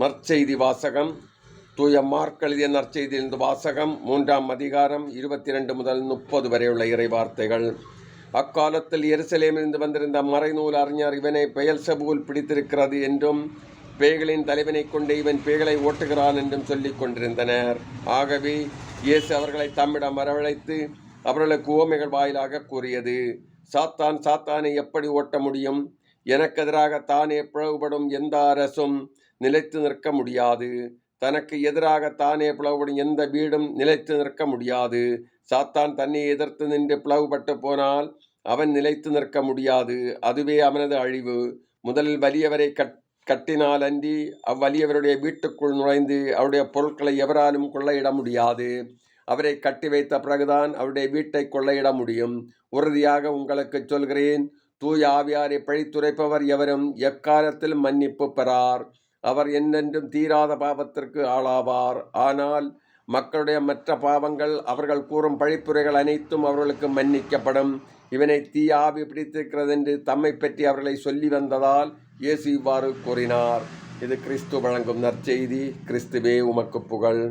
நற்செய்தி வாசகம். தூய மார்க் எழுதிய நற்செய்தியிலிருந்து வாசகம். 3ஆம் அதிகாரம் 22 முதல் 30 வரை உள்ள இறைவார்த்தைகள். அக்காலத்தில் எருசலேமிலிருந்து வந்திருந்த மறைநூல் அறிஞர் இவனை பெயல்செபூல் பிடித்திருக்கிறது என்றும் பேய்களின் தலைவனை கொண்டு இவன் பேய்களை ஓட்டுகிறான் என்றும் சொல்லிக் கொண்டிருந்தனர். ஆகவே இயேசு அவர்களை தம்மிடம் வரவழைத்து அவர்களுக்கு உவமைகள் வாயிலாக கூறியது: சாத்தான் சாத்தானை எப்படி ஓட்ட முடியும்? எனக்கு எதிராக தானே பிளவுபடும் எந்த அரசும் நிலைத்து நிற்க முடியாது. தனக்கு எதிராக தானே பிளவுபடும் எந்த வீடும் நிலைத்து நிற்க முடியாது. சாத்தான் தன்னை எதிர்த்து நின்று பிளவுபட்டு போனால் அவன் நிலைத்து நிற்க முடியாது. அதுவே அவனது அழிவு. முதலில் வலியவரை கட்டினால் அன்றி அவ்வலியவருடைய வீட்டுக்குள் நுழைந்து அவருடைய பொருட்களை எவராலும் கொள்ளையிட முடியாது. அவரை கட்டி வைத்த பிறகுதான் அவருடைய வீட்டை கொள்ளையிட முடியும். உறுதியாக உங்களுக்கு சொல்கிறேன், தூய ஆவியாரை பழித்துரைப்பவர் எவரும் எக்காலத்தில் மன்னிப்பு பெறார். அவர் என்றென்றும் தீராத பாவத்திற்கு ஆளாவார். ஆனால் மக்களுடைய மற்ற பாவங்கள், அவர்கள் கூறும் பழிப்புரைகள் அனைத்தும் அவர்களுக்கு மன்னிக்கப்படும். இவனை தீய ஆவி பிடித்திருக்கிறது என்று தம்மை பற்றி அவர்களை சொல்லி வந்ததால் இயேசு இவ்வாறு கூறினார். இது கிறிஸ்து வழங்கும் நற்செய்தி. கிறிஸ்துவே உமக்கு புகழ்.